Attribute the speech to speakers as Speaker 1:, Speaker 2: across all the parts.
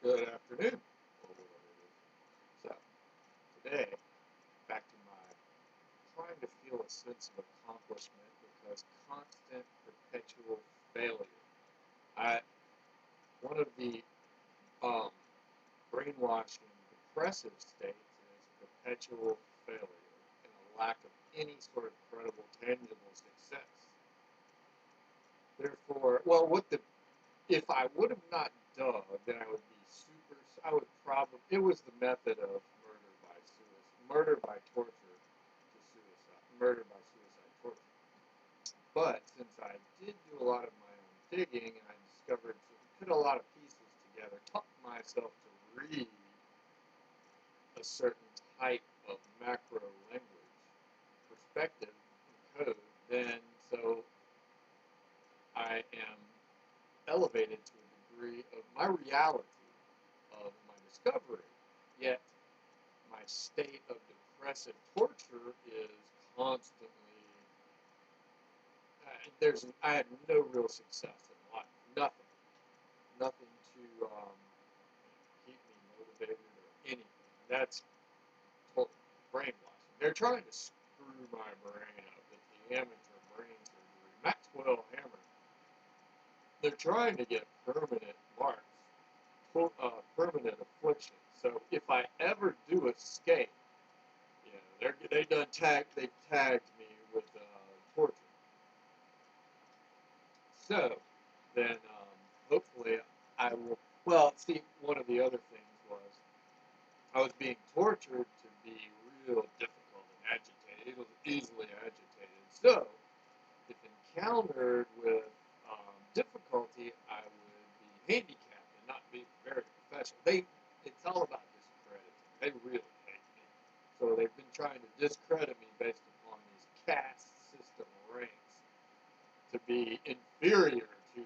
Speaker 1: Good afternoon, or whatever it is. So, today, back to my trying to feel a sense of accomplishment because constant, perpetual failure. I One of the um, brainwashing, depressive states is perpetual failure and a lack of any sort of credible, tangible success. Therefore, well, if I would have not dug, then I would be super. I would probably. It was the method of murder by torture to suicide, murder by suicide torture. But since I did do a lot of my own digging, and I discovered, put a lot of pieces together, taught myself to read a certain type of macro language, perspective, and code, then so I am elevated to a degree of my reality of my discovery. Yet my state of depressive torture is constantly. I had no real success in life. Nothing to keep me motivated or anything. That's total brainwashing. They're trying to screw my brain up at the amateur brain surgery. Maxwell Hammer. They're trying to get permanent marks, permanent affliction. So if I ever do escape, they tagged me with torture. So then hopefully I will. Well, see, one of the other things was I was being tortured to be real difficult and agitated. It was easily agitated. So if encountered with difficulty, I would be handicapped and not be very professional. It's all about discrediting. They really hate me. So they've been trying to discredit me based upon these caste system ranks to be inferior to the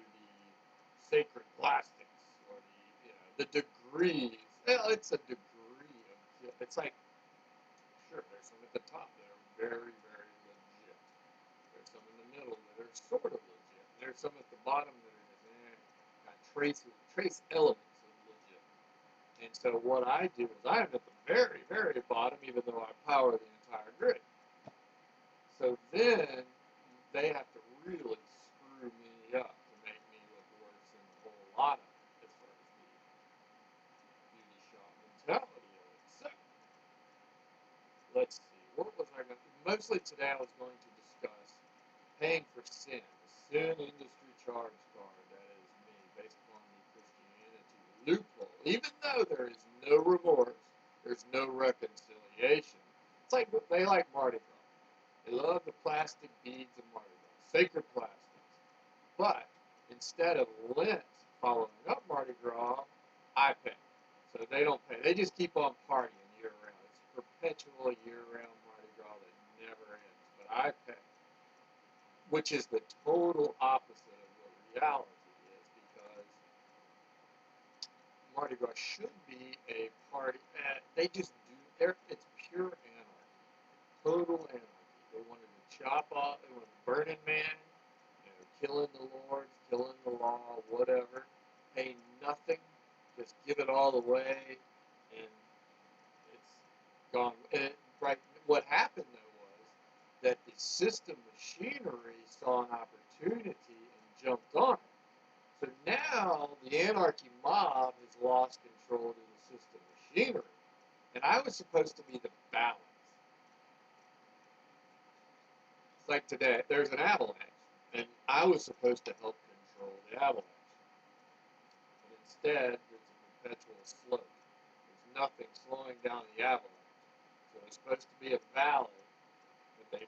Speaker 1: sacred plastics or the degrees. Well, it's a degree of. It's like, sure, there's some at the top that are very, very legit. There's some in the middle that are sort of legit. There's some at the bottom that are just got trace elements of legit. And so what I do is I'm at the very, very bottom, even though I power the entire grid. So then they have to really screw me up to make me look worse than a whole lot of it as far as the beauty shop mentality of it. So let's see, what was I going to? Mostly today I was going to discuss paying for sin, the sin industry charge card, that is me, based upon the Christianity loophole. Even though there is no remorse, there's no reconciliation. It's like they like Mardi Gras. They love the plastic beads of Mardi Gras, sacred plastics. But instead of Lent following up Mardi Gras, I pay. So they don't pay. They just keep on partying year round. It's perpetual year-round Mardi Gras that never ends. But I pay, which is the total opposite of what reality is, because Mardi Gras should be a party. They just do. It's pure anarchy, total anarchy. They wanted to chop off. They wanted to burn in man, killing the lords, killing the law, whatever. Pay nothing, just give it all away, and it's gone. Right. What happened though was that the system machinery saw an opportunity and jumped on it. So now the anarchy mob has lost control of the system machinery, and I was supposed to be the balance. It's like today, there's an avalanche, and I was supposed to help control the avalanche. But instead, there's a perpetual slope. There's nothing slowing down the avalanche. So it's supposed to be a valley, but they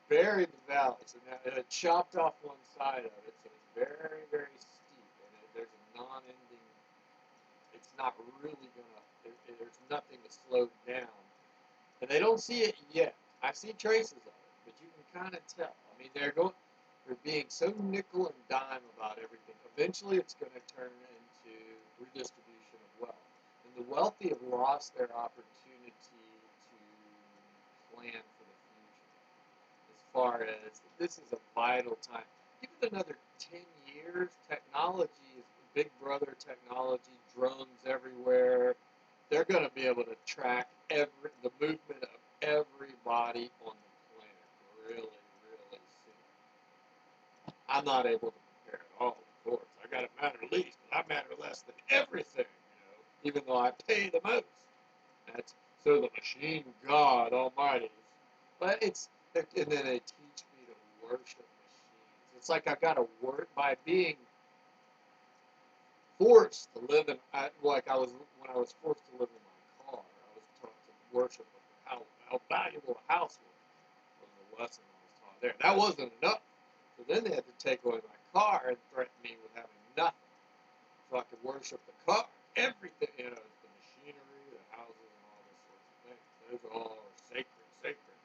Speaker 1: buried the valley. So now it chopped off one side of it, so it's very, very steep, and there's a non-ending. It's not really gonna. There's nothing to slow it down, and they don't see it yet. I see traces of it, but you can kind of tell. I mean, they're being so nickel and dime about everything. Eventually, it's going to turn into redistribution of wealth, and the wealthy have lost their opportunity to plan for the future. As far as this is a vital time. Give it another 10 years, technology is Big Brother technology, drones everywhere. They're going to be able to track the movement of everybody on the planet really, really soon. I'm not able to compare at all, of course. I got to matter least, but I matter less than everything, even though I pay the most. That's so the machine God Almighty. But and then they teach me to worship machines. It's like I've got to work by being forced to live in, like I was when I was forced to live in my car. I was taught to worship how valuable a house was the lesson I was taught there. That wasn't enough. So then they had to take away my car and threaten me with having nothing, so I could worship the car, everything, the machinery, the houses, and all those sorts of things. Those all are sacred, sacred.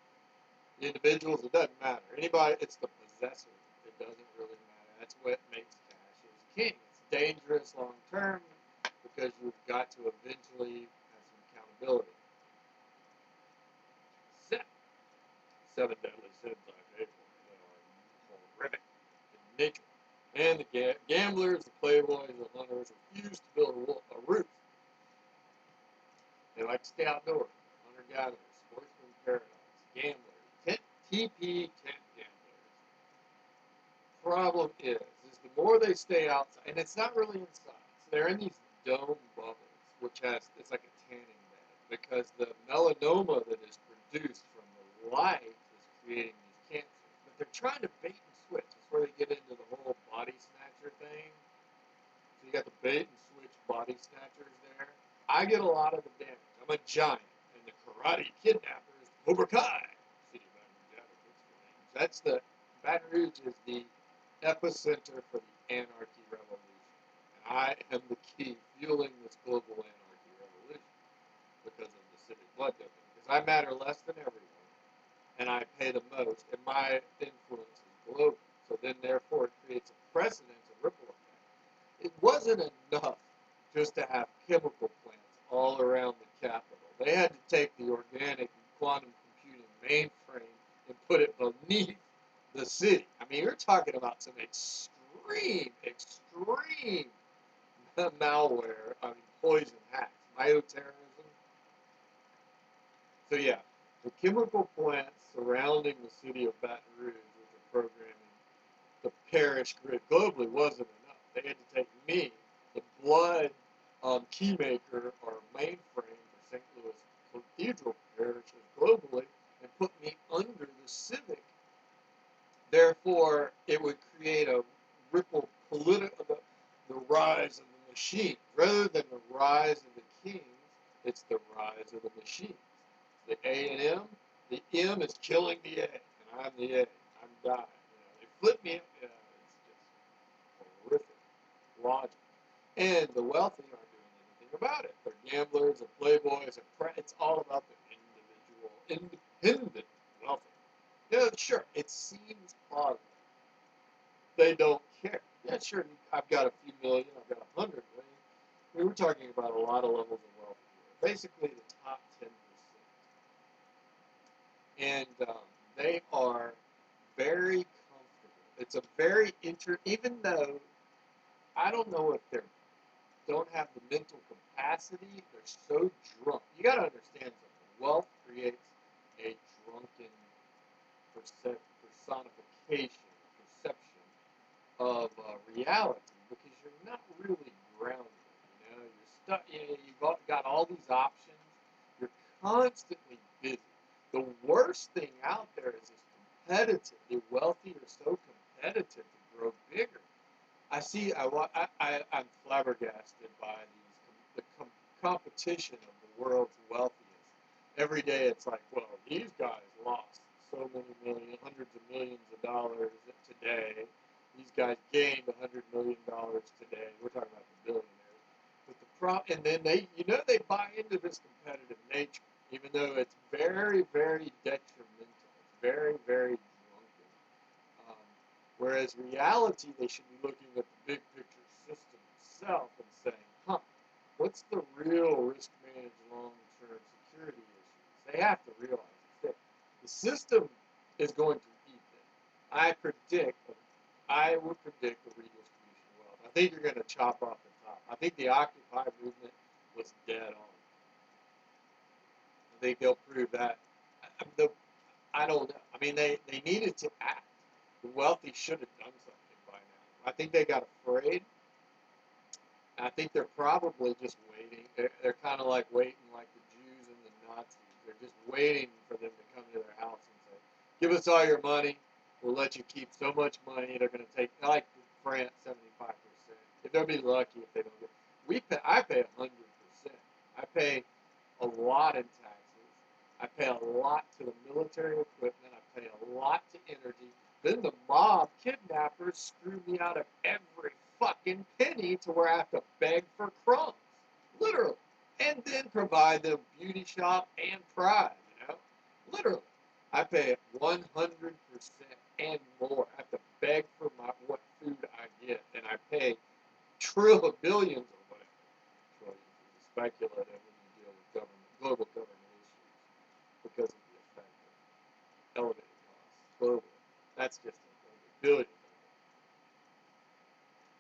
Speaker 1: The individuals, it doesn't matter. Anybody, it's the possessor. It doesn't really matter. That's what makes cash is king. It's dangerous long term because you've got to eventually have some accountability. Seven deadly sins I've able that are horrific in nature. And the gamblers, the playboys, the hunters refuse to build a roof. They like to stay outdoors. Hunter-gatherers, sportsmen, PairADice, gamblers, TP tent gamblers. Problem is the more they stay outside, and it's not really inside. So they're in these dome bubbles, it's like a tanning bed, because the melanoma that is produced from the light is creating these cancers. But they're trying to bait and switch. That's where they get into the whole body snatcher thing. So you got the bait and switch body snatchers there. I get a lot of the damage. I'm a giant, and the karate kidnappers, Cobra Kai. City of Baton Rouge. That's the Baton Rouge is the epicenter for the anarchy revolution, and I am the key fueling this global anarchy revolution because of the civic blood doping. Because I matter less than everyone, and I pay the most, and my influence is global. So then, therefore, it creates a precedent, a ripple effect. It wasn't enough just to have chemical plants all around the Capitol. They had to take the organic quantum computing mainframe and put it beneath the city. I mean, you're talking about some extreme malware, poison hacks, bioterrorism. So yeah, the chemical plants surrounding the city of Baton Rouge, which are programming the parish grid globally, wasn't enough. They had to take me, the blood keymaker or mainframe for St. Louis Cathedral parishes globally, and put me under the civic. Therefore, it would create a ripple political, the rise of the machines. Rather than the rise of the kings, it's the rise of the machines. The A and M, the M is killing the A, and I'm the A. I'm dying. They flip me. It's just horrific logic. And the wealthy aren't doing anything about it. They're gamblers, they're playboys, it's all about the individual, independent wealthy. Yeah, sure, it seems plausible. They don't care. Yeah, sure, I've got a few million, I've got 100 million. I mean, we're talking about a lot of levels of wealth here. Basically, the top 10%. And they are very comfortable. It's a very even though I don't know if they don't have the mental capacity, they're so drunk. You got to understand something. Wealth creates a drunken personification, perception of reality, because you're not really grounded. You're stuck. You've got all these options. You're constantly busy. The worst thing out there is this competitive. The wealthy are so competitive to grow bigger. I'm flabbergasted by the competition of the world's wealthiest. Every day it's like, well, these guys lost so many hundreds of millions of dollars today. These guys gained $100 million today. We're talking about the billionaires. But and then they buy into this competitive nature, even though it's very, very detrimental. It's very, very drunken. Whereas reality, they should be looking at the big picture system itself and saying, what's the real risk-managed long-term security issues? They have to realize that the system is going to eat them. I would predict the redistribution of wealth. I think you're going to chop off the top. I think the Occupy movement was dead on. I think they'll prove that. I don't know. I mean, they needed to act. The wealthy should have done something by now. I think they got afraid. I think they're probably just waiting. They're kind of like waiting like the Jews and the Nazis. They're just waiting for them to come to their house and say, give us all your money. We'll let you keep so much money. They're going to take, like France, 75%. They'll be lucky if they don't get. I pay 100%. I pay a lot in taxes. I pay a lot to the military equipment. I pay a lot to energy. Then the mob kidnappers screw me out of every fucking penny to where I have to beg for crumbs. Literally. And then provide them beauty shop and pride, you know? Literally. I pay 100% and more. I have to beg for what food I get. And I pay billions or whatever. Trillions is speculative when you deal with global government issues because of the effect of elevated costs globally. That's just a billion.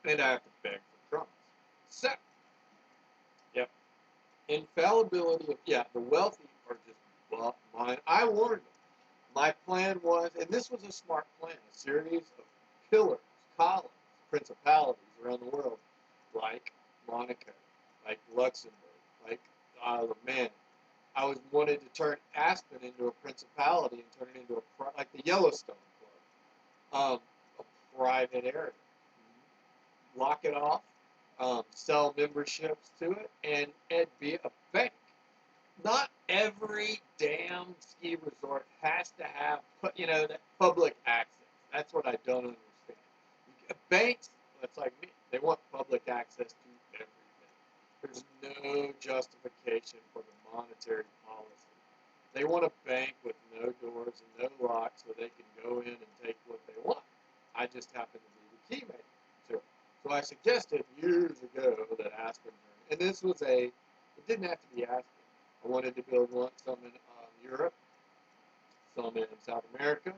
Speaker 1: And I have to beg for crumbs. So, yep. Infallibility of, the wealthy are just mine. I warned them. My plan was, and this was a smart plan, a series of pillars, columns, principalities around the world, like Monaco, like Luxembourg, like the Isle of Man. I wanted to turn Aspen into a principality and turn it into like the Yellowstone Club, a private area. Lock it off, sell memberships to it, and it'd be a bank. Not every damn ski resort has to have, that public access. That's what I don't understand. Banks, that's like me. They want public access to everything. There's no justification for the monetary policy. They want a bank with no doors and no locks so they can go in and take what they want. I just happen to be the key maker to it. So I suggested years ago that Aspen, and this was it didn't have to be Aspen. I wanted to build some in Europe, some in South America,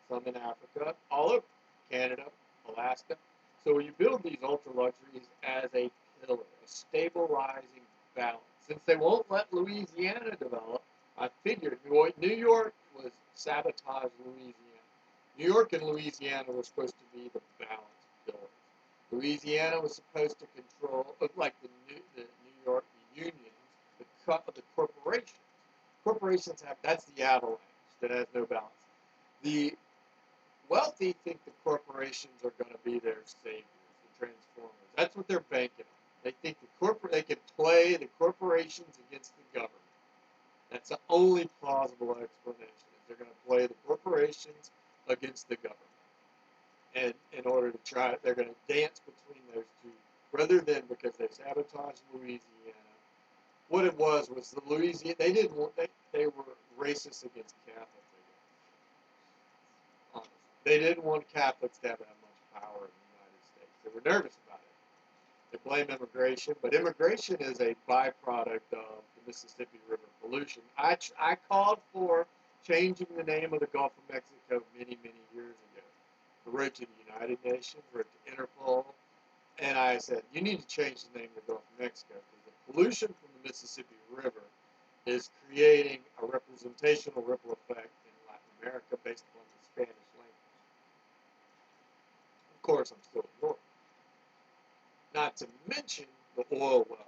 Speaker 1: some in Africa, all over Canada, Alaska. So you build these ultra luxuries as a pillar, a stabilizing balance. Since they won't let Louisiana develop, I figured New York was sabotage Louisiana. New York and Louisiana were supposed to be the balance pillars. Louisiana was supposed to control, like the New York, the unions, the corporations. Corporations that's the avalanche that has no balance. The wealthy think the corporations are going to be their saviors, the transformers. That's what they're banking on. They think they can play the corporations against the government. That's the only plausible explanation. Is they're going to play the corporations against the government. And in order to they're going to dance between those two, rather than because they sabotaged Louisiana. What it was the Louisiana, they were racist against Catholics, I guess. Honestly. They didn't want Catholics to have that much power in the United States. They were nervous about it. They blame immigration, but immigration is a byproduct of the Mississippi River pollution. I called for changing the name of the Gulf of Mexico many, many years ago. I wrote to the United Nations, wrote to Interpol, and I said, you need to change the name of the Gulf of Mexico because the pollution from the Mississippi River is creating a representational ripple effect in Latin America based upon the Spanish language. Of course, I'm still ignoring it. Not to mention the oil wells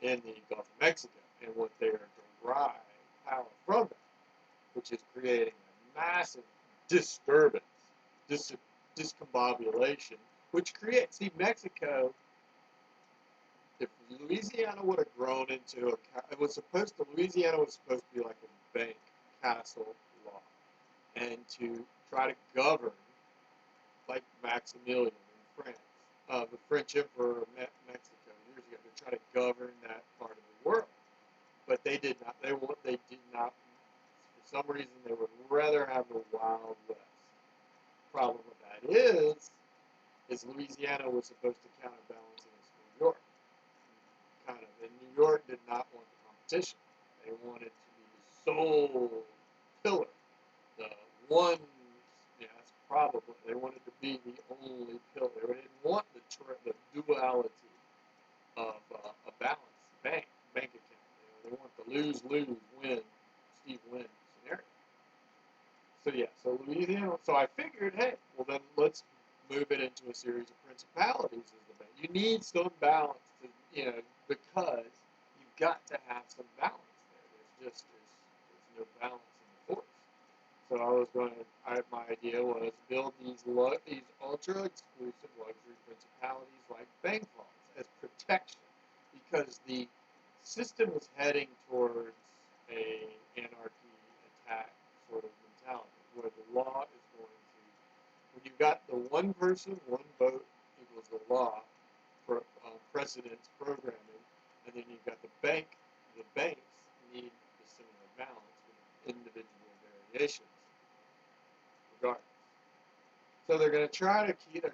Speaker 1: in the Gulf of Mexico and what they are deriving power from that, which is creating a massive disturbance, discombobulation, which creates, Mexico, if Louisiana would have grown into Louisiana was supposed to be like a bank, castle law, and to try to govern like Maximilian in France, the French Emperor of Mexico years ago, to try to govern that part of the world. But they did not. They did not. For some reason, they would rather have the Wild West. Problem with that is Louisiana was supposed to counterbalance against New York. And New York did not want the competition. They wanted to be the sole pillar, the one. That's probably. They wanted to be the only pillar. They didn't want the duality of a balanced bank account. They want the lose-lose, Steve win scenario. So yeah, so Louisiana. So I figured, hey, well then let's move it into a series of principalities as the bank. You need some balance, because you've got to have some balance there. There's no balance in the force. So I was my idea was build these ultra exclusive luxury principalities like bank vaults as protection, because the system is heading towards a anarchy attack sort of mentality, where the law is going to, when you've got the one person, one vote equals the law for precedence programming, and then you've got the banks need the similar balance with individual variations regardless. So they're going to try to use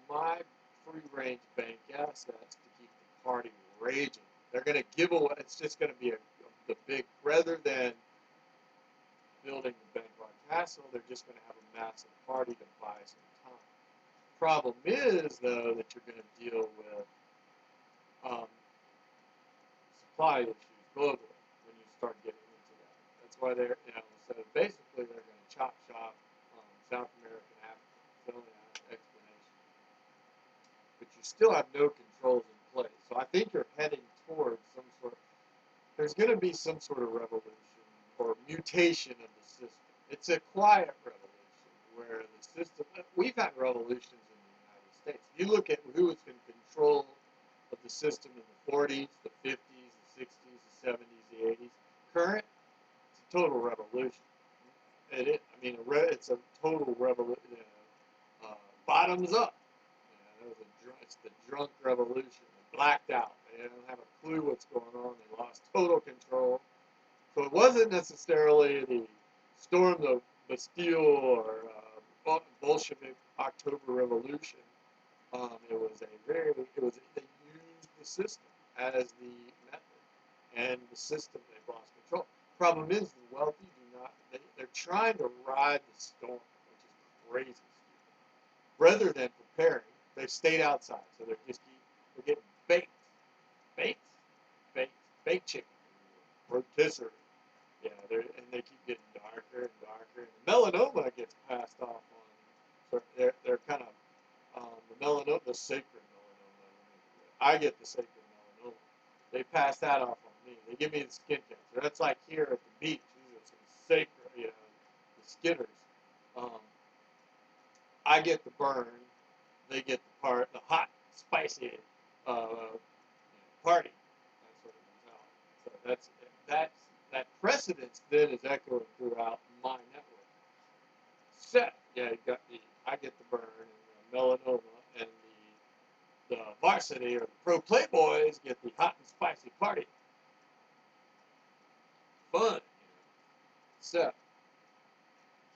Speaker 1: my free-range bank assets to keep the party raging. They're going to give away. It's just going to be the big, rather than building the Bangkok castle, they're just going to have a massive party to buy some time. Problem is, though, that you're going to deal with supply issues globally when you start getting into that. That's why so basically they're going to chop shop South American Africa. It's the only explanation. But you still have no controls in place. So I think you're heading towards there's going to be some sort of revolution or mutation of the system. It's a quiet revolution where the system, we've had revolutions in the United States. If you look at who was in control of the system in the 40s, the 50s, the 60s, the 70s, the 80s, current, it's a total revolution. It's a total revolution, bottoms up. It's the drunk revolution. They blacked out. They don't have a clue what's going on. They lost total control. So it wasn't necessarily the storm the Bastille or Bolshevik October Revolution. They used the system as the method, and the system they've lost control. Problem is, the wealthy do not. They're trying to ride the storm, which is crazy. Rather than preparing, they've stayed outside, so they're getting baked chicken, rotisserie. Yeah, they keep getting darker and darker, and the melanoma gets passed off on. So they're kind of the melanoma, the sacred melanoma. I get the sacred melanoma. They pass that off on me. They give me the skin cancer. That's like here at the beach. These are some sacred, the skinners. I get the burn. They get the hot, spicy party. That's that precedence then is echoing throughout my network. I get the burn and the melanoma, and the varsity or the pro playboys get the hot and spicy party. Fun. So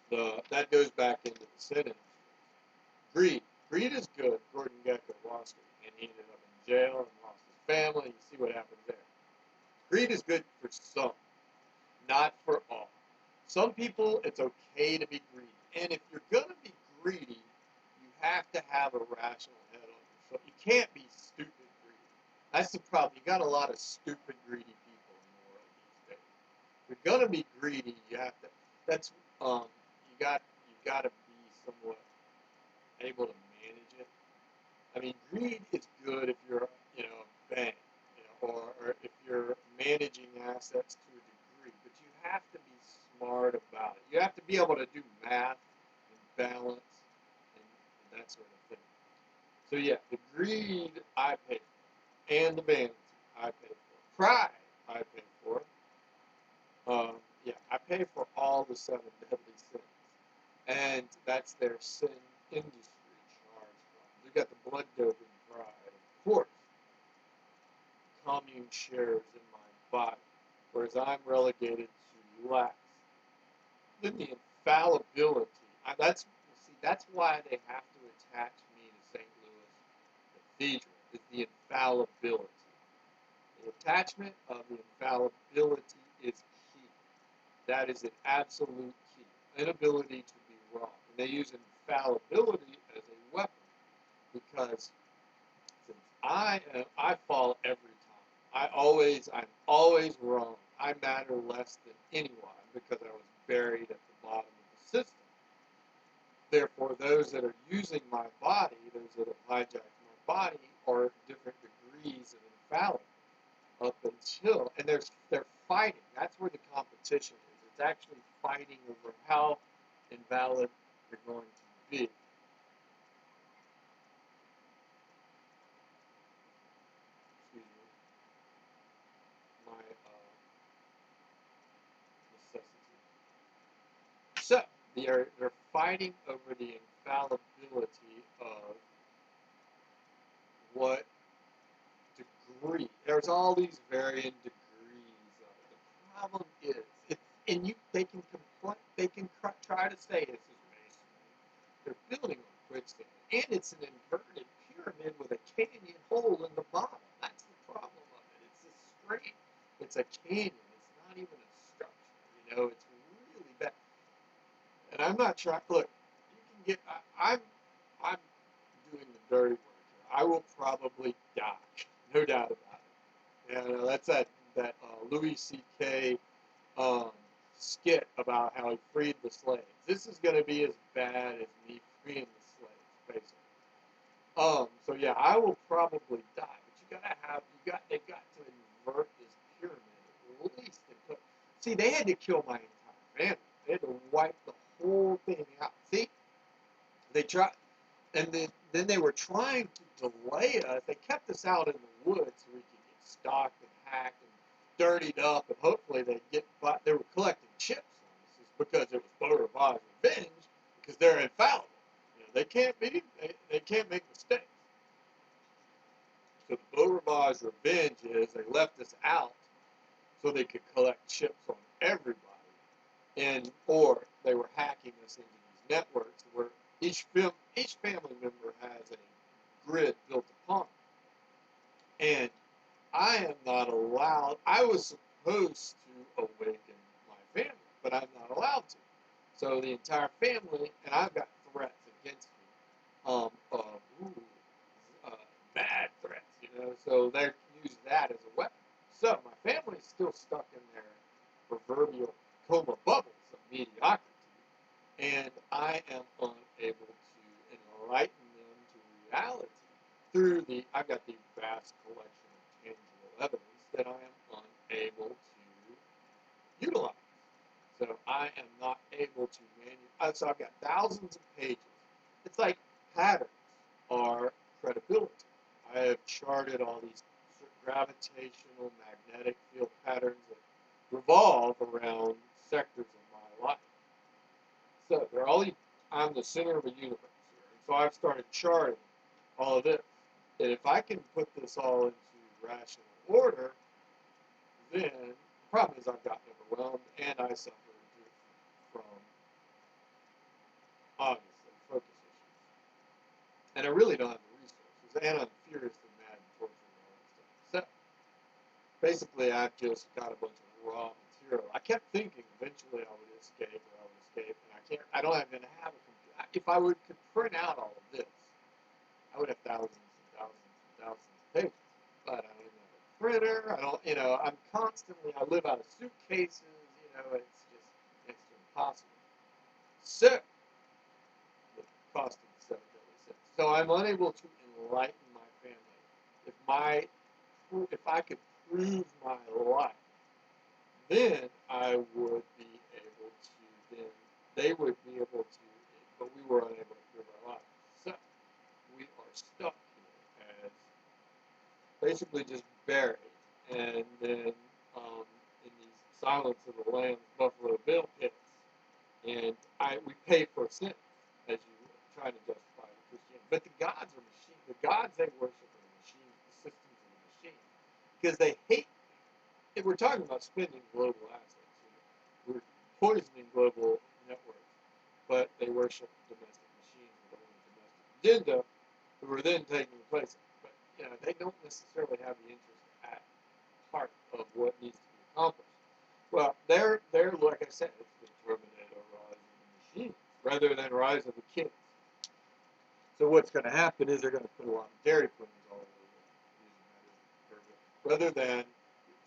Speaker 1: that goes back into the SYN industry. Greed is good. Gordon Gekko lost it, and he ended up in jail and lost his family. You see what happens there. Greed is good for some, not for all. Some people, it's okay to be greedy. And if you're going to be greedy, you have to have a rational head on yourself. You can't be stupid greedy. That's the problem. You got a lot of stupid, greedy people in the world these days. If you're going to be greedy, you have to, you got to be somewhat able to manage it. I mean, greed is good if you're, a bank, or if you're managing assets to a degree, but you have to be smart about it. You have to be able to do math and balance and that sort of thing. So yeah, the greed I pay for, and the vanity I pay for. Pride I pay for. I pay for all the 7 deadly sins, and that's their SYN Industry charge fund. You got the blood doping pride, of course. Commune shares in my body, whereas I'm relegated to lax. Then the infallibility. That's why they have to attach me to St. Louis Cathedral. Is the infallibility. The attachment of the infallibility is key. That is an absolute key. Inability to be wrong. And they use infallibility as a weapon because since I fall every time. I'm always wrong. I matter less than anyone because I was buried at the bottom of the system. Therefore, those that are using my body, those that have hijacked my body, are different degrees of infallible up until, and they're fighting. That's where the competition is. It's actually fighting over how invalid you're going to be. Excuse me. My necessity. So they're fighting over the infallibility of what degree. There's all these varying degrees of it. The problem is, and they can complain, they can try to say this is masonry. They're building on quicksand, and it's an inverted pyramid with a canyon hole in the bottom. That's the problem of it. It's a straight. It's a canyon. It's not even a structure. It's really bad. And I'm not trying. Look, you can get. I'm doing the dirty work here. I will probably die, no doubt about it. And that's that Louis C.K. Skit about how he freed the slaves. This is going to be as bad as me freeing the slaves, basically. So yeah, I will probably die. But they've got to invert this pyramid at least. See, they had to kill my entire family. They had to wipe the whole thing out. See, they tried, and then they were trying to delay us. They kept us out in the woods so we could get stalked and hacked and dirtied up, and hopefully they'd get. But they were collecting chips on us because it was Beau Rivage revenge because they're infallible. They can't make mistakes. So the Beau Rivage revenge is they left us out so they could collect chips on everybody, or they were hacking us into these networks where each family member has a grid built upon it. And I am not allowed. I was supposed to awaken my family, but I'm not allowed to. So the entire family, and I've got threats against me, bad threats, so they use that as a weapon. So my family's still stuck in their proverbial coma bubbles of mediocrity, and I am unable to enlighten them to reality through I've got the vast collection of tangible evidence that I am unable to utilize. So I am not able to so I've got thousands of pages. It's like patterns are credibility. I have charted all these gravitational magnetic field patterns that revolve around sectors of my life. So they're all I'm the center of a universe here. And so I've started charting all of this. And if I can put this all into rational order, then the problem is I've gotten overwhelmed and I suffer from, obviously, focus issues. And I really don't have the resources, and I'm furiously mad and tortured and all that stuff. So basically, I've just got a bunch of raw material. I kept thinking eventually I would escape, and I don't even have a computer. If I could print out all of this, I would have thousands and thousands and thousands of pages. But I don't even have a printer. I'm constantly, I live out of suitcases, it's just next to impossible. So, the cost of the 7 deadly sins. So I'm unable to enlighten my family. If I could prove my life, then I would be able to, then they would be able to, but we were unable to prove our life. So, we are stuck here as basically just buried, and then in these Silence of the Lambs Buffalo Bill pits, and we pay for sin, as you would, trying to justify the Christianity. But the gods are machines. The gods they worship are machines, the systems of the machine, because they hate. If we're talking about spending global assets, we're poisoning global networks, but they worship domestic machines with only domestic agenda, who are then taking the place of. But they don't necessarily have the interest at heart of what needs to be accomplished. Well, they're like I said, it's the Terminator rising machines. rather than rise of the kids. So what's going to happen is they're going to put a lot of dairy queens all over it, rather than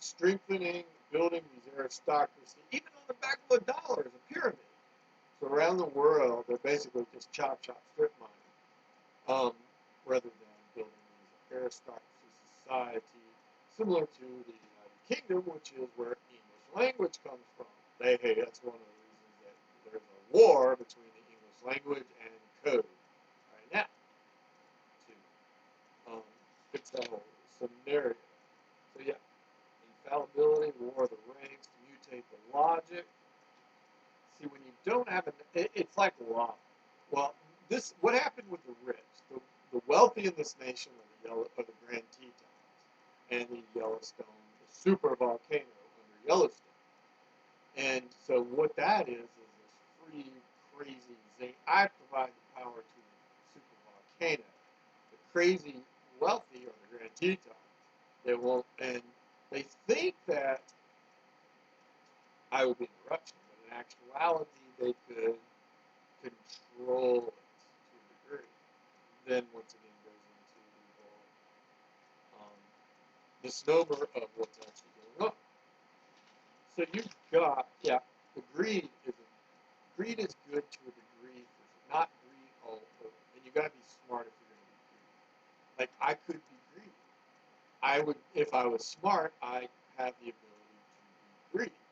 Speaker 1: strengthening, building these aristocracy, even on the back of a dollar as a pyramid. So around the world, they're basically just chop, strip mining, rather than building these aristocracy society, similar to the United Kingdom, which is where English language comes from. That's one of the reasons that there's a war between the English language and code right now to fix that whole scenario. So yeah, infallibility, war of the ranks, mutate the logic. See, when you don't have it's like lava. Well, what happened with the rich? The wealthy in this nation are the Grand Tetons and the Yellowstone, the super volcano under Yellowstone. And so what that is this free, crazy zing. I provide the power to the super volcano. The crazy wealthy are the Grand Tetons. They won't, and they think that I will be an eruption, but in actuality, they could control it to a degree. Then once again goes into the whole misnomer of what's actually going on. So you've got, the greed is good to a degree, not greed all over. And you got to be smart if you're going to be greedy. Like I could be greedy. I would, if I was smart, I have the ability to be greedy.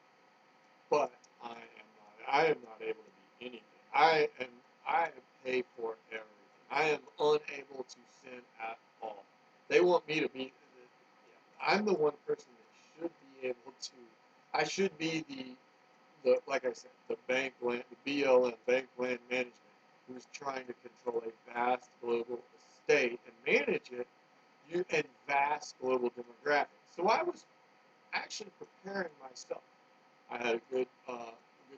Speaker 1: But I am not able to be anything. I pay for everything. I am unable to sin at all. They want me to be. I'm the one person that should be able to. I should be the like I said, the bank land, the BLM, bank land management, who's trying to control a vast global estate and manage it, and vast global demographics. So I was actually preparing myself. I had a good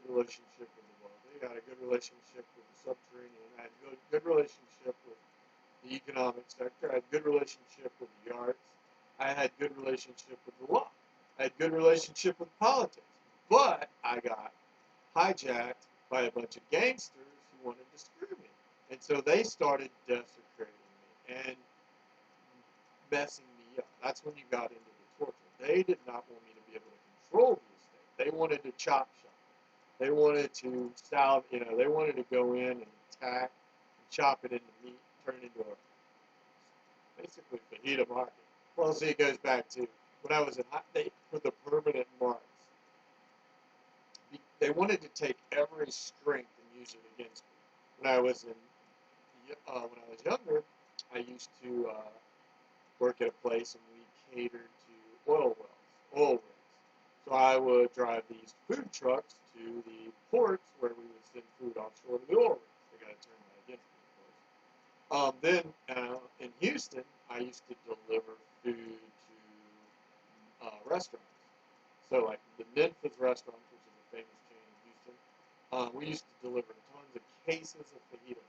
Speaker 1: relationship with the wealthy. I had a good relationship with the subterranean. I had a good relationship with the economic sector. I had a good relationship with the arts. I had a good relationship with the law. I had a good relationship with politics. But I got hijacked by a bunch of gangsters who wanted to screw me. And so they started desecrating me and messing me up. That's when you got into the torture. They did not want me to be able to control the estate. They wanted to chop shop. They wanted to they wanted to go in and attack and chop it into meat, turn it into basically fajita market. Well, see, it goes back to when I was in they for the permanent marks. They wanted to take every strength and use it against me. When I was younger, I used to work at a place and we catered to oil rigs. So I would drive these food trucks to the ports where we would send food offshore to the oil rigs. They got to turn that against me, of course. Then in Houston, I used to deliver food to restaurants. So like the Memphis restaurant, which is a famous chain in Houston, we used to deliver tons of cases of fajita.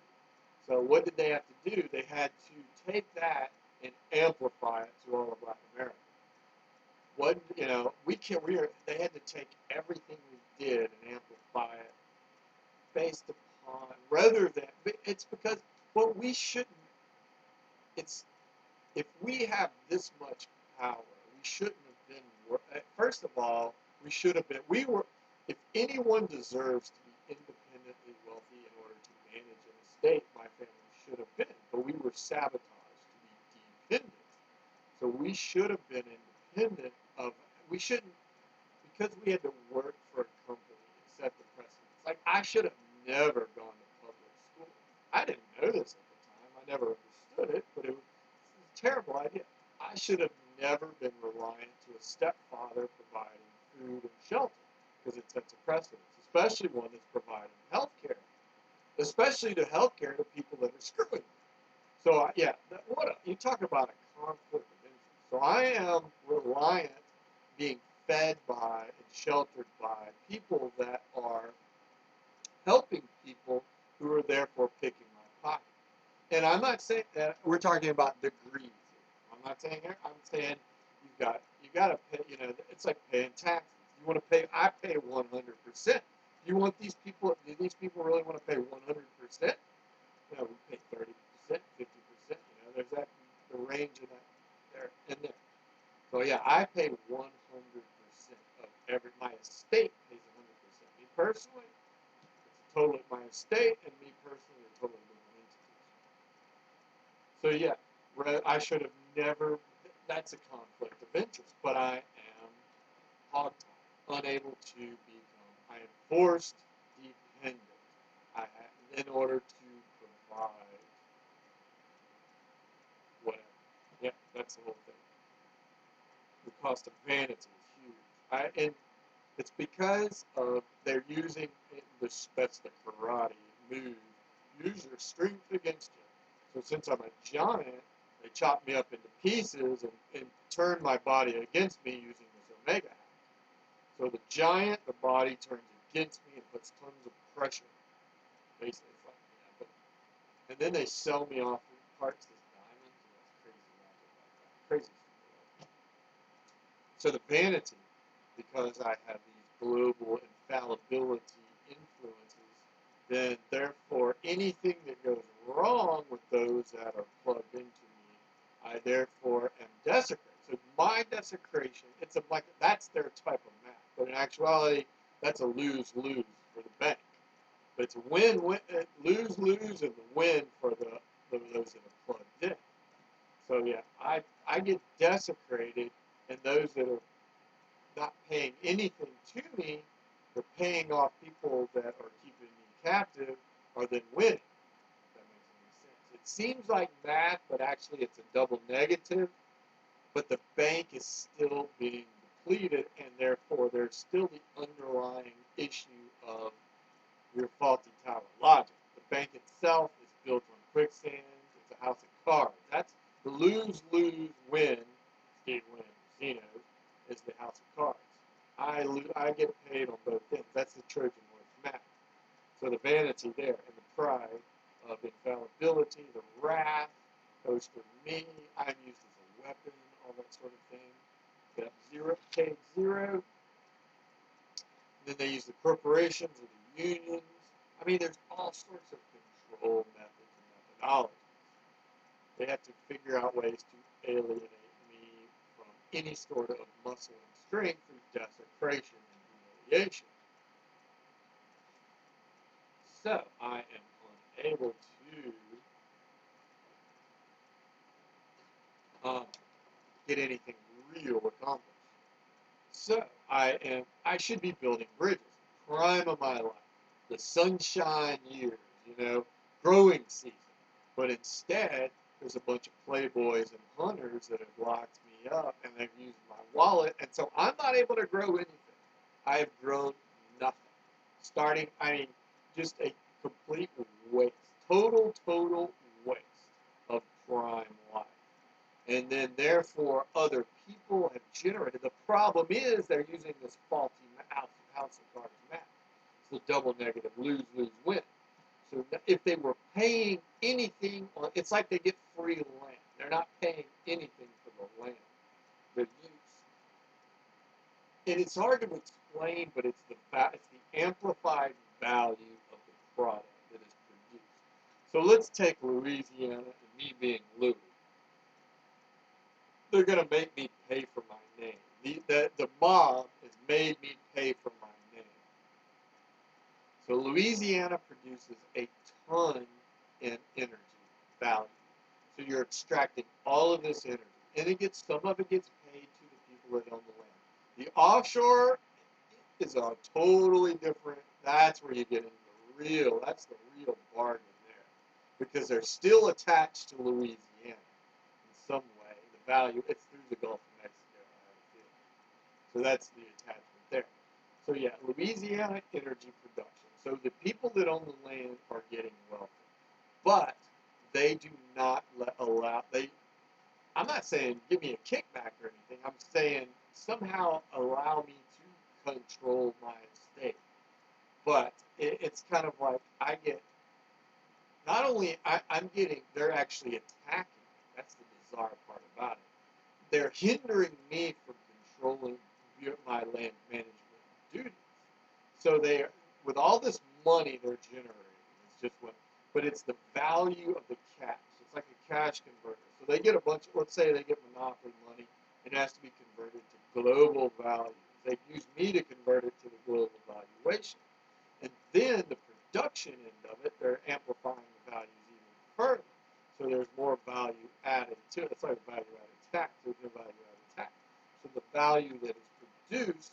Speaker 1: So what did they have to do? They had to take that and amplify it to all of Latin America. They had to take everything we did and amplify it based upon, rather than, it's because, well, we shouldn't, if we have this much power, we shouldn't have been, first of all, if anyone deserves to be independently wealthy in order to manage an estate, my family should have been, but we were sabotaged to be dependent. So we should have been independent we shouldn't, because we had to work for a company and set the precedence. Like, I should have never gone to public school. I didn't know this at the time. I never understood it, but it was a terrible idea. I should have never been reliant to a stepfather providing food and shelter, because it sets a precedence, especially one that's providing health care, especially to health care to people that are screwing me. So, you talk about a conflict of interest. So I am reliant, being fed by and sheltered by people that are helping people who are therefore picking my pocket. And I'm not saying that we're talking about degrees. I'm not saying that. I'm saying you got to pay. It's like paying taxes. You want to pay? I pay 100%. You want these people? Do these people really want to pay 100%? No, we pay 30%, 50%. There's that the range of that there in there. So yeah, I pay 100% of my estate pays 100%. Me personally, it's a total of my estate, and me personally, a total of legal entities. So yeah, I should have never. That's a conflict of interest, but I am hogtied, unable to become. I am forced dependent. In order to provide whatever. Yeah, that's the whole thing. The cost of vanity is huge. And it's because of they're using that's the karate move. Use your strength against you. So since I'm a giant, they chop me up into pieces and turn my body against me using this omega hack. So the giant, the body turns against me and puts tons of pressure. Basically, it's like, and then they sell me off in parts as diamonds. That's crazy. So the vanity, because I have these global infallibility influences, then therefore anything that goes wrong with those that are plugged into me, I therefore am desecrated. So my desecration, that's their type of math. But in actuality, that's a lose-lose for the bank. But it's a win-win, lose-lose, and the win for those that are plugged in. So yeah, I get desecrated, and those that are not paying anything to me, they're paying off people that are keeping me captive, are then winning. If that makes any sense. It seems like math, but actually it's a double negative. But the bank is still being depleted, and therefore there's still the underlying issue of your faulty tower logic. The bank itself is built on quicksand. It's a house of cards. That's the lose-lose win. Steve wins, casinos, is the house of cards. I get paid on both ends. That's the Trojan horse math. So the vanity there and the pride of infallibility, the wrath goes to me. I'm used as a weapon, all that sort of thing. That zero, paid zero. Then they use the corporations or the unions. I mean, there's all sorts of control methods and methodologies. They have to figure out ways to alienate me from any sort of muscle and strength through desecration and humiliation. So I am unable to get anything real accomplished. So I should be building bridges. Prime of my life, the sunshine years, growing season. But instead, there's a bunch of playboys and hunters that have locked me up, and they've used my wallet, and so I'm not able to grow anything. I have grown nothing. Just a complete waste. Total waste of prime life. And then, therefore, other people have generated. The problem is they're using this faulty house of cards math. It's the double negative, lose, win. So if they were paying anything, it's like they get free land. They're not paying anything for the land, the use. And it's hard to explain, but it's the amplified value of the product that is produced. So let's take Louisiana and me being Louis. They're going to make me pay for my name. The mob has made me pay for my name. So Louisiana produces a ton in energy value. So you're extracting all of this energy, and some of it gets paid to the people that own the land. The offshore is a totally different. That's where you get into that's the real bargain there, because they're still attached to Louisiana in some way. The value, it's through the Gulf of Mexico, I have a feeling. So that's the attachment there. So yeah, Louisiana energy production. So the people that own the land are getting wealthy, but they do not allow. I'm not saying give me a kickback or anything. I'm saying somehow allow me to control my estate. But it's kind of like I get. Not only they're actually attacking me. That's the bizarre part about it. They're hindering me from controlling my land management duties. So with all this money they're generating, it's just what, but it's the value of the cash. It's like a cash converter. So they get a bunch, let's say they get monopoly money, and it has to be converted to global value. They use me to convert it to the global valuation. And then the production end of it, they're amplifying the values even further. So there's more value added to it. It's like a value added tax. There's no value added tax. So the value that is produced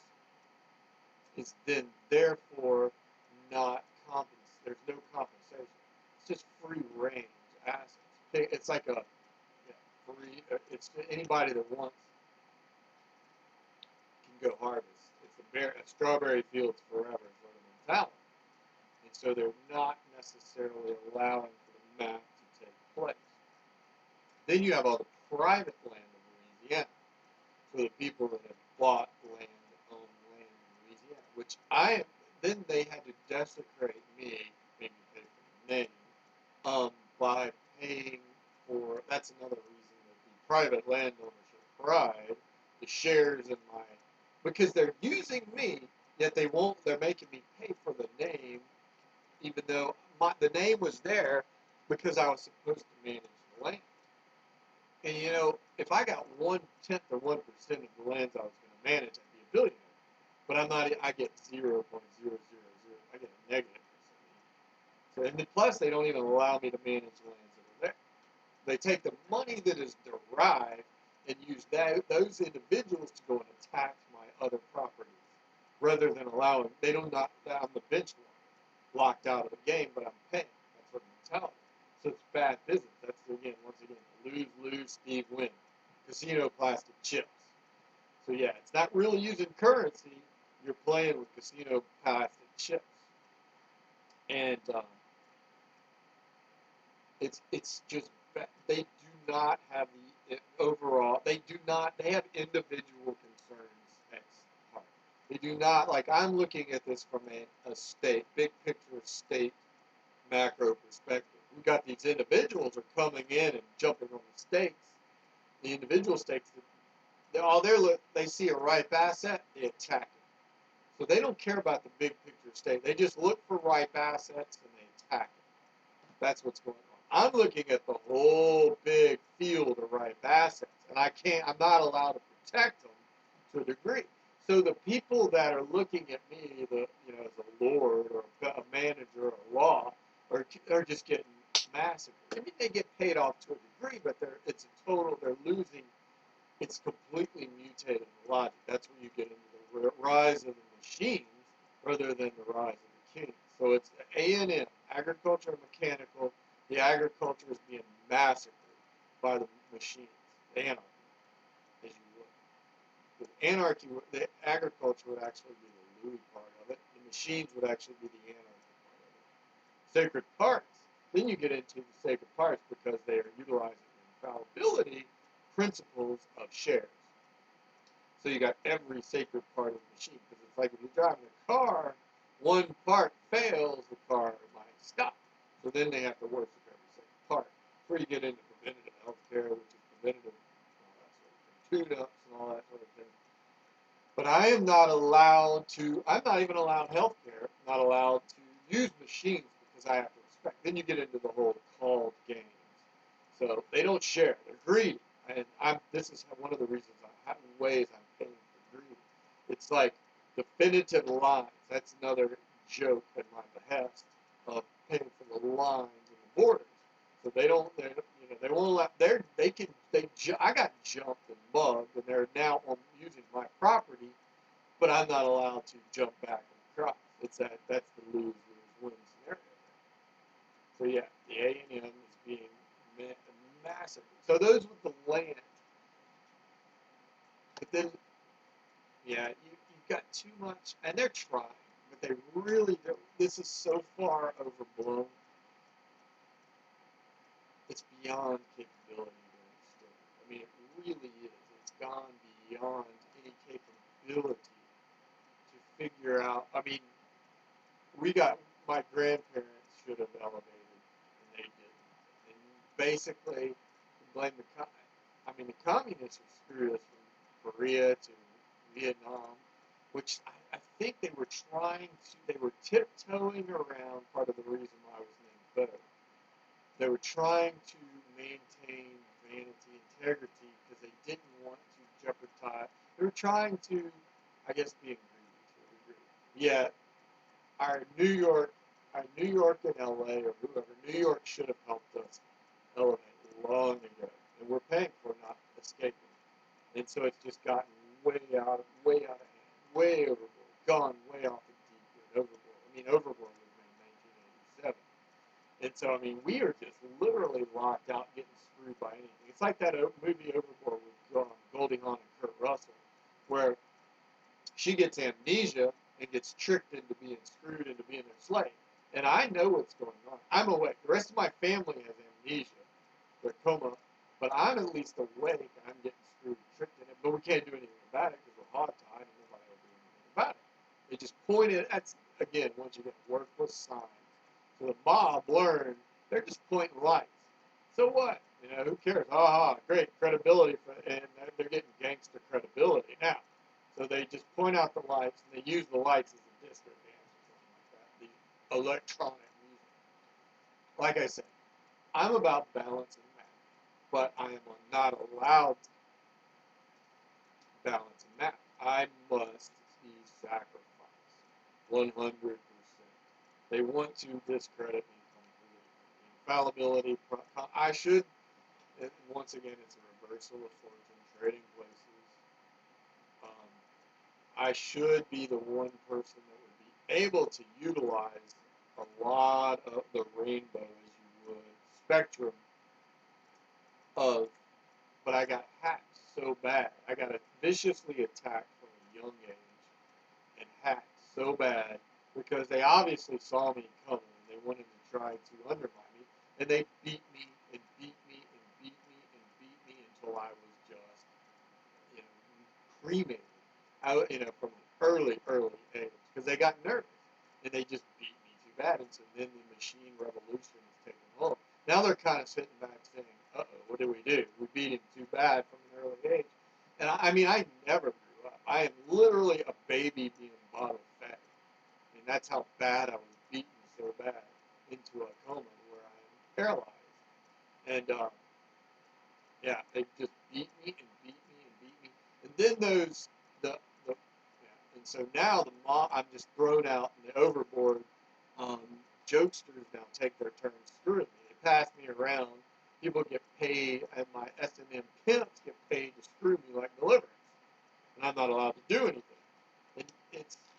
Speaker 1: is then therefore not compensated. There's no compensation. It's just free range assets. It's like a free. It's anybody that wants can go harvest. It's a strawberry fields forever sort of mentality. And so they're not necessarily allowing for the map to take place. Then you have all the private land of Louisiana. So the people that have bought land, own land in Louisiana, which then they had to desecrate me, maybe pay for the name, by paying for, that's another reason that the private land ownership pride, the shares in my, because they're using me, yet they're making me pay for the name, even though the name was there because I was supposed to manage the land. And you know, if I got 1/10 or 1% of the lands I was going to manage, I'd be a billionaire. But I'm not. I get 0.000. I get a negative percentage. So, and then plus, they don't even allow me to manage lands that are there. They take the money that is derived and use those individuals to go and attack my other properties, rather than allowing. They don't not. I'm the bench one, locked out of the game, but I'm paying. That's what I'm telling. So it's bad business. That's once again, lose, Steve win. Casino plastic chips. So yeah, it's not really using currency. You're playing with casino plastic chips, and it's just they do not have the overall. They do not. They have individual concerns at heart. They do not like. I'm looking at this from a state, big picture state, macro perspective. We got these individuals are coming in and jumping on the stakes. The individual stakes, they see a ripe asset, they attack it. So they don't care about the big picture stake. They just look for ripe assets and they attack it. That's what's going on. I'm looking at the whole big field of ripe assets, and I'm not allowed to protect them to a degree. So the people that are looking at me, as a lord or a manager or law, are just getting massacred. I mean, they get paid off to a degree, but they're losing. It's completely mutated logic. That's where you get into the rise of the machines rather than the rise of the kings. So it's A&M, agriculture and mechanical. The agriculture is being massacred by the machines, anarchy, as you would. With anarchy, the agriculture would actually be the Louis part of it. The machines would actually be the anarchy part of it. Sacred parts. Then you get into the sacred parts because they are utilizing the infallibility principles of shares. So you got every sacred part of the machine. Because it's like if you're driving a car, one part fails, the car might stop. So then they have to worship every sacred part. Before you get into preventative health care, which is preventative tune-ups and all that sort of thing. But I am not allowed to, I'm not even allowed health care, not allowed to use machines because I have to respect. Then you get into the whole called games. So they don't share. They're greedy. And this is one of the reasons ways I'm paying for greed. It's like definitive lines. That's another joke at my behest of paying for the lines and the borders. So they won't allow. I got jumped and mugged, and they're now using my property, but I'm not allowed to jump back and cross. That's the lose-lose-win scenario. So yeah, the A&M is being massive. So those with the land. But then, yeah, you've got too much, and they're trying, but they really don't. This is so far overblown. It's beyond capability. I mean, it really is. It's gone beyond any capability to figure out. I mean, my grandparents should have elevated, and they didn't. And basically, blame the communists have screwed us from Korea to Vietnam, which I think they were tiptoeing around part of the reason why I was named Bo. They were trying to maintain vanity, integrity, because they didn't want to jeopardize. They were trying to, I guess, being greedy to a degree. Yet, our New York and LA or whoever, New York should have helped us elevate long ago, and we're paying for not escaping. And so it's just gotten way out of hand, way overboard, gone way off the deep end, overboard. I mean, overboard was made in 1987. And so, I mean, we are just literally locked out, getting screwed by anything. It's like that movie Overboard with Goldie Hawn and Kurt Russell, where she gets amnesia and gets tricked into being screwed into being a slave. And I know what's going on. I'm awake. The rest of my family has amnesia. They're coma. But I'm at least awake. I'm getting screwed, tricked in it. But we can't do anything about it because we're hogtied and nobody will do anything about it. They just pointed. That's, again, once you get worthless signs. So the mob learned they're just pointing lights. So what? You know, who cares? Great credibility, and they're getting gangster credibility now. So they just point out the lights, and they use the lights as a disco dance or something like that. The electronic music. Like I said, I'm about balance and math, but I am not allowed to balance and math. I must be sacrificed 100%. They want to discredit me completely. Infallibility, I should, and once again, it's a reversal of fortune, trading places. I should be the one person that would be able to utilize a lot of the rainbow, as you would, spectrum of, but I got hacked so bad. I got viciously attacked from a young age and hacked so bad because they obviously saw me coming and they wanted to try to undermine me, and they beat me and beat me and beat me and beat me until I was just, cremated. From an early age, because they got nervous and they just beat me too bad, and so then the machine revolution is taking hold. Now they're kind of sitting back saying, what do? We beat him too bad from an early age. And I never grew up. I am literally a baby being bottle fed. I mean, that's how bad I was beaten so bad into a coma where I am paralyzed. And, they just beat me and beat me and beat me. And then and so now I'm just thrown out in the overboard. Jokesters now take their turn screwing me. They pass me around. People get paid, and my S&M pimps get paid to screw me like deliverance. And I'm not allowed to do anything. And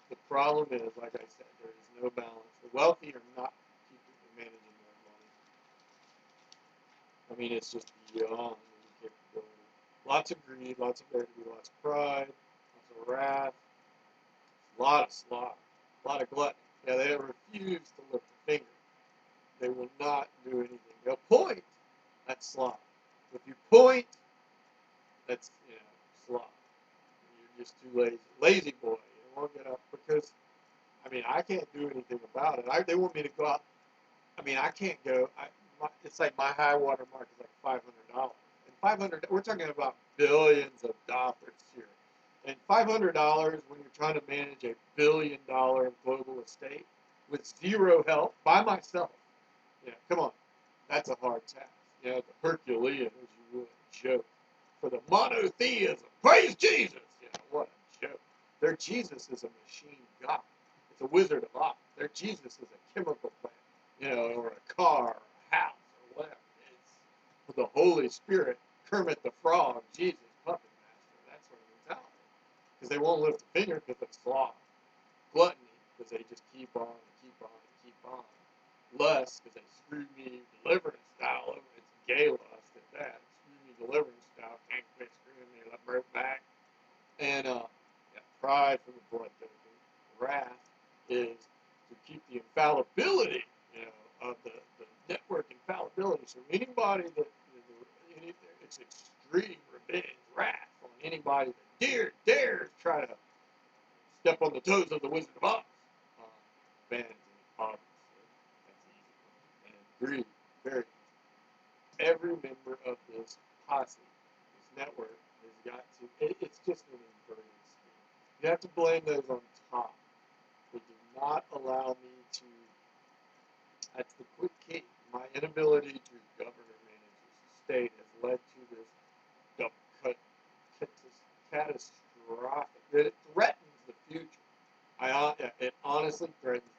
Speaker 1: the problem is, like I said, there is no balance. The wealthy are not managing their money. I mean, it's just beyond capability. Lots of greed, lots of vanity, lots of pride, lots of wrath, a lot of sloth, a lot of gluttony. Yeah, they refuse to lift a finger. They will not do anything. They'll point. That's sloth. If you point, that's sloth. You're just too lazy. Lazy boy. You won't get up because, I can't do anything about it. They want me to go out. I can't go. It's like my high water mark is like $500. And we're talking about billions of dollars here. And $500 when you're trying to manage $1 billion global estate with zero help by myself. Come on. That's a hard task. The Herculean, as you would, joke. For the monotheism. Praise Jesus! What a joke. Their Jesus is a machine god. It's a Wizard of Oz. Their Jesus is a chemical plant, or a car, or a house, or whatever. It's the Holy Spirit, Kermit the Frog, Jesus, puppet master, that sort of mentality. Because they won't lift a finger because it's sloth. Gluttony, because they just keep on and keep on and keep on. Lust, because they screw me deliverance style over. It's gay lust at that. Screw me deliverance style. Can't quit screwing me. Let me back. And pride for the blood doping. Wrath is to keep the infallibility, of the network infallibility. So anybody it's extreme revenge, wrath on anybody that dares try to step on the toes of the Wizard of Oz. Vanity, obviously. That's easy. And greed, very easy. Every member of this posse, this network, has got to, it's just an inverted scheme. You have to blame those on top. not allow me to. That's the quick key. My inability to govern or manage this state has led to this catastrophic. That it threatens the future. It honestly threatens